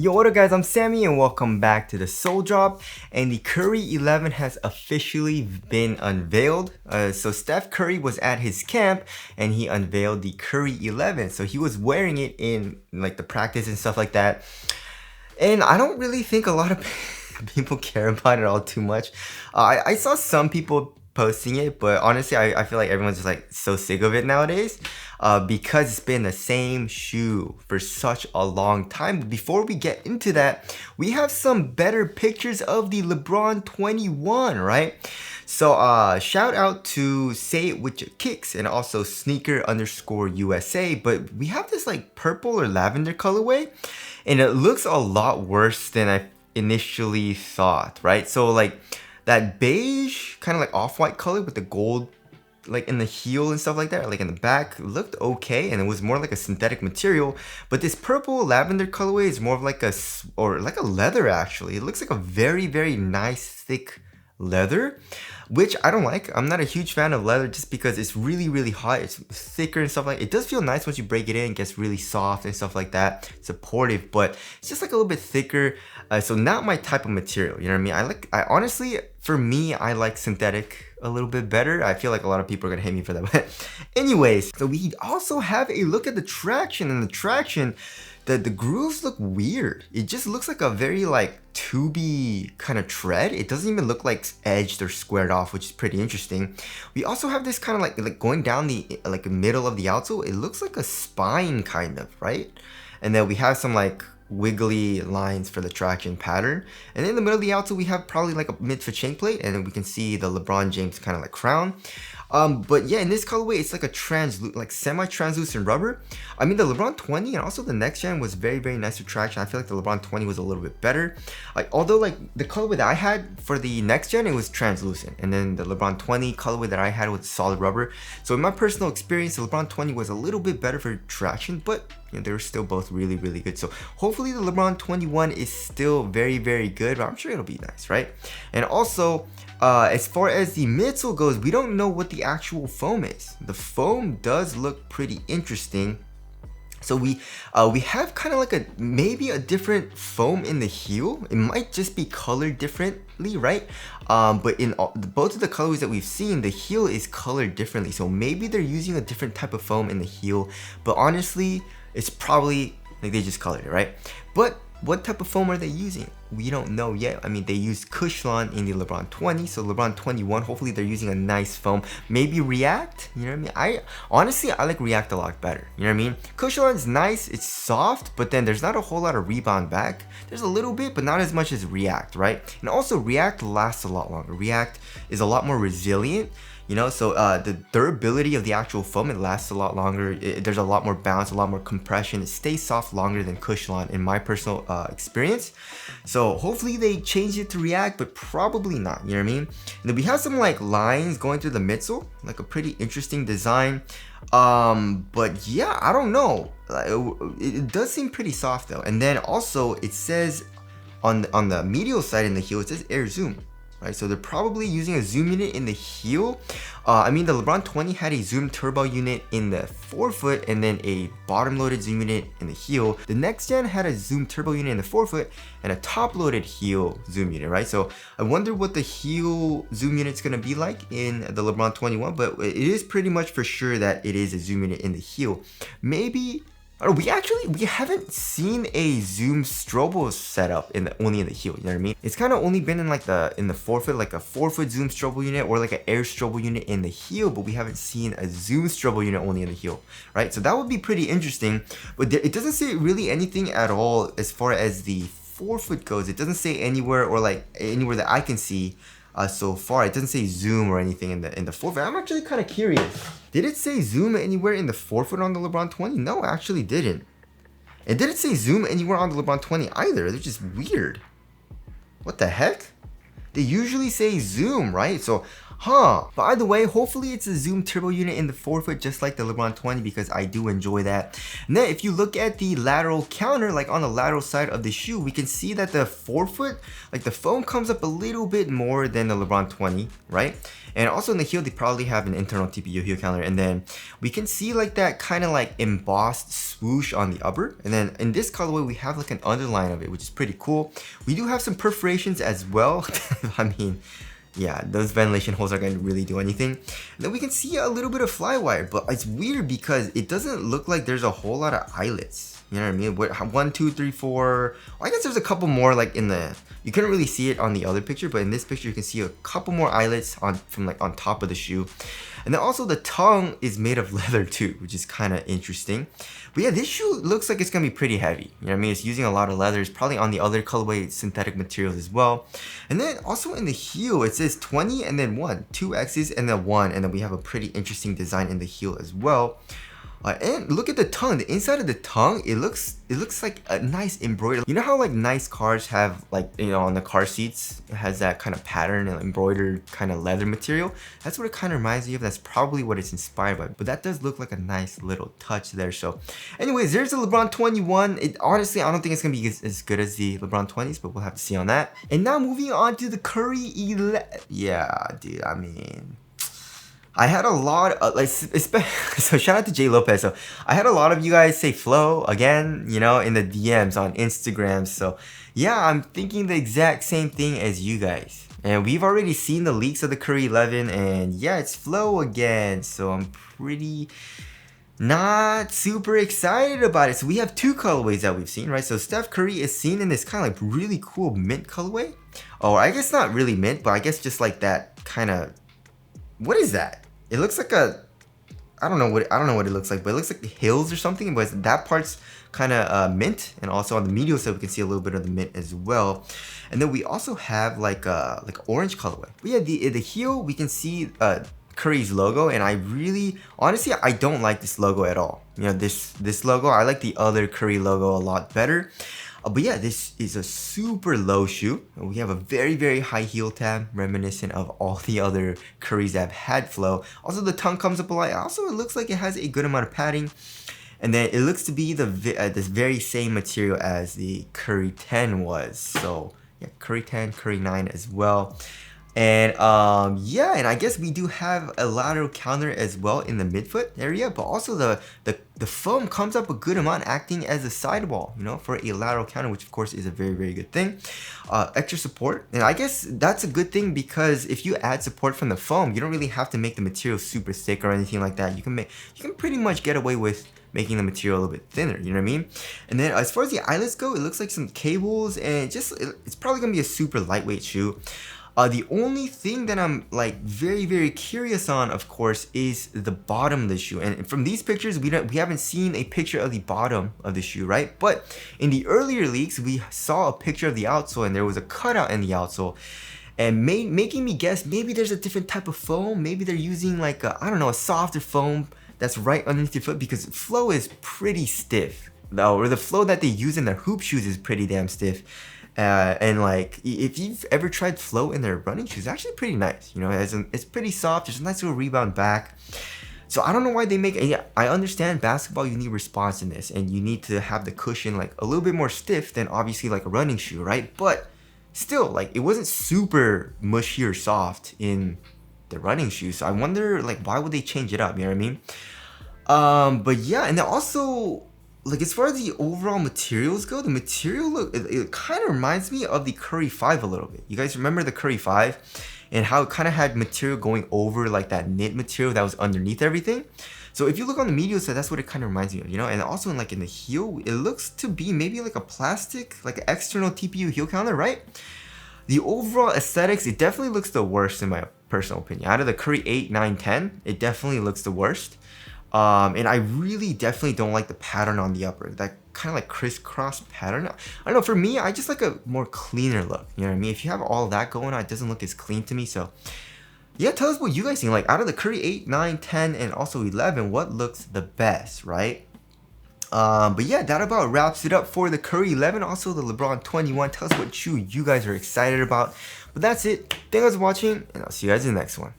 Yo, what up guys, I'm Sammy and welcome back to the Soul Drop. And the Curry 11 has officially been unveiled. So Steph Curry was at his camp and he unveiled the Curry 11. So he was wearing it in like the practice and stuff like that. And I don't really think a lot of people care about it all too much. I saw some people posting it, but honestly I feel like everyone's just like so sick of it nowadays because it's been the same shoe for such a long time. Before we get into that, we have some better pictures of the LeBron 21, right? So shout out to Say It With Your Kicks and also sneaker_USA, but we have this like purple or lavender colorway and it looks a lot worse than I initially thought, right? So like that beige kind of like off-white color with the gold like in the heel and stuff like that, like in the back, looked okay, and it was more like a synthetic material. But this purple lavender colorway is more of like a leather actually. It looks like a very nice thick leather, which I don't like. I'm not a huge fan of leather just because it's really hot. It's thicker and stuff like that. It does feel nice once you break it in. It gets really soft and stuff like that, supportive, but it's just like a little bit thicker. So not my type of material, you know what I mean? I honestly, for me, I like synthetic a little bit better. I feel like a lot of people are gonna hate me for that. But anyways, so we also have a look at the traction, and the traction, the grooves look weird. It just looks like a very like tubey kind of tread. It doesn't even look like edged or squared off, which is pretty interesting. We also have this kind of like going down the like middle of the outsole. It looks like a spine kind of, right? And then we have some like wiggly lines for the traction pattern, and in the middle of the outsole we have probably like a mid-foot shank plate, and then we can see the LeBron James kind of like crown. But yeah, in this colorway it's like a semi-translucent rubber. I mean, the LeBron 20 and also the next gen was very nice for traction. I feel like the LeBron 20 was a little bit better, like although like the colorway that I had for the next gen, it was translucent, and then the LeBron 20 colorway that I had was solid rubber. So in my personal experience, the LeBron 20 was a little bit better for traction, but you know, they were still both really good. So hopefully the LeBron 21 is still very good, but I'm sure it'll be nice, right? And also as far as the midsole goes, we don't know what the actual foam is. The foam does look pretty interesting. So we have kind of like maybe a different foam in the heel. It might just be colored differently, right? But in both of the colors that we've seen, the heel is colored differently. So maybe they're using a different type of foam in the heel. But honestly, it's probably like they just colored it, right? But what type of foam are they using? We don't know yet. I mean, they used Cushlon in the LeBron 20, so LeBron 21, hopefully they're using a nice foam. Maybe React, you know what I mean? Honestly, I like React a lot better, you know what I mean? Cushlon's nice, it's soft, but then there's not a whole lot of rebound back. There's a little bit, but not as much as React, right? And also React lasts a lot longer. React is a lot more resilient. You know, so the durability of the actual foam, it lasts a lot longer. There's a lot more bounce, a lot more compression. It stays soft longer than Cushlon in my personal experience. So hopefully they change it to React, but probably not, you know what I mean? And then we have some like lines going through the midsole, like a pretty interesting design. But yeah, I don't know. It does seem pretty soft though. And then also it says on the medial side in the heel, it says Air Zoom. Right, so they're probably using a zoom unit in the heel. I mean, the LeBron 20 had a zoom turbo unit in the forefoot and then a bottom-loaded zoom unit in the heel. The next gen had a zoom turbo unit in the forefoot and a top-loaded heel zoom unit, right? So I wonder what the heel zoom unit's gonna be like in the LeBron 21, but it is pretty much for sure that it is a zoom unit in the heel. Maybe. We haven't seen a zoom strobo setup only in the heel, you know what I mean? It's kind of only been in like in the forefoot, like a forefoot zoom strobo unit or like an air strobo unit in the heel, but we haven't seen a zoom strobo unit only in the heel, right? So that would be pretty interesting, but it doesn't say really anything at all as far as the forefoot goes. It doesn't say anywhere, or like anywhere that I can see so far. It doesn't say zoom or anything in the forefoot. I'm actually kind of curious. Did it say zoom anywhere in the forefoot on the LeBron 20? No, it actually didn't. It didn't say zoom anywhere on the LeBron 20 either. They're just weird. What the heck? They usually say zoom, right? So Huh, by the way, hopefully it's a zoom turbo unit in the forefoot just like the LeBron 20 because I do enjoy that. And then if you look at the lateral counter, like on the lateral side of the shoe, we can see that the forefoot, like the foam comes up a little bit more than the LeBron 20, right? And also in the heel, they probably have an internal TPU heel counter. And then we can see like that kind of like embossed swoosh on the upper. And then in this colorway, we have like an underline of it, which is pretty cool. We do have some perforations as well. I mean, yeah, those ventilation holes are going to really do anything. And then we can see a little bit of flywire, but it's weird because it doesn't look like there's a whole lot of eyelets. You know what I mean? What, 1, 2, 3, 4. Well, I guess there's a couple more like in the. You couldn't really see it on the other picture, but in this picture you can see a couple more eyelets from like on top of the shoe. And then also the tongue is made of leather too, which is kind of interesting. But yeah, this shoe looks like it's gonna be pretty heavy. You know what I mean? It's using a lot of leather. It's probably on the other colorway synthetic materials as well. And then also in the heel, it says 20 and then 1, 2 X's and then 1. And then we have a pretty interesting design in the heel as well. And look at the tongue. The inside of the tongue, it looks like a nice embroidered. You know how like nice cars have like, you know, on the car seats, it has that kind of pattern and embroidered kind of leather material. That's what it kind of reminds me of. That's probably what it's inspired by. But that does look like a nice little touch there. So anyways, there's the LeBron 21. Honestly, I don't think it's gonna be as good as the LeBron 20s, but we'll have to see on that. And now moving on to the Curry 11. Yeah, dude, I mean, I had a lot of, like, so shout out to Jay Lopez. So I had a lot of you guys say flow again, you know, in the DMs on Instagram. So yeah, I'm thinking the exact same thing as you guys. And we've already seen the leaks of the Curry 11 and yeah, it's flow again. So I'm pretty not super excited about it. So we have 2 colorways that we've seen, right? So Steph Curry is seen in this kind of like really cool mint colorway. Oh, I guess not really mint, but I guess just like that kind of, what is that? It looks like a, I don't know what it looks like, but it looks like the hills or something. But that part's kind of mint, and also on the medial side we can see a little bit of the mint as well. And then we also have like orange colorway. But yeah, the heel we can see Curry's logo, and I really, honestly, I don't like this logo at all. You know, this logo, I like the other Curry logo a lot better. But yeah, this is a super low shoe. We have a very, very high heel tab, reminiscent of all the other Currys that have had flow. Also, the tongue comes up a lot. Also, it looks like it has a good amount of padding. And then it looks to be this very same material as the Curry 10 was. So yeah, Curry 10, Curry 9 as well. And yeah, and I guess we do have a lateral counter as well in the midfoot area, but also the foam comes up a good amount, acting as a sidewall, you know, for a lateral counter, which of course is a very, very good thing. Extra support, and I guess that's a good thing because if you add support from the foam, you don't really have to make the material super thick or anything like that. You can pretty much get away with making the material a little bit thinner, you know what I mean? And then as far as the eyelets go, it looks like some cables, and it's probably gonna be a super lightweight shoe. The only thing that I'm like very, very curious on, of course, is the bottom of the shoe. And from these pictures, we haven't seen a picture of the bottom of the shoe, right? But in the earlier leaks, we saw a picture of the outsole, and there was a cutout in the outsole, and making me guess maybe there's a different type of foam. Maybe they're using like I don't know, a softer foam that's right underneath your foot, because flow is pretty stiff. Or the flow that they use in their hoop shoes is pretty damn stiff. And like, if you've ever tried flow in their running shoes, it's actually pretty nice. You know, it's pretty soft. There's a nice little rebound back. So I don't know why they make it. Yeah, I understand basketball, you need responsiveness and you need to have the cushion like a little bit more stiff than obviously like a running shoe, right? But still, like, it wasn't super mushy or soft in the running shoes. So I wonder, like, why would they change it up? You know what I mean? But yeah, and then also, like, as far as the overall materials go, the material look, it kind of reminds me of the Curry 5 a little bit. You guys remember the Curry 5 and how it kind of had material going over like that knit material that was underneath everything? So if you look on the medial side, that's what it kind of reminds me of, you know? And also in the heel, it looks to be maybe like a plastic, like an external TPU heel counter, right? The overall aesthetics, it definitely looks the worst in my personal opinion. Out of the Curry 8, 9, 10, it definitely looks the worst. And I really definitely don't like the pattern on the upper, that kind of like crisscross pattern. I don't know, for me, I just like a more cleaner look, you know what I mean? If you have all that going on, it doesn't look as clean to me. So yeah, tell us what you guys think. Like, out of the Curry 8, 9, 10, and also 11, what looks the best, right? But yeah, that about wraps it up for the Curry 11, also the LeBron 21. Tell us what shoe you guys are excited about. But that's it. Thank you guys for watching, and I'll see you guys in the next one.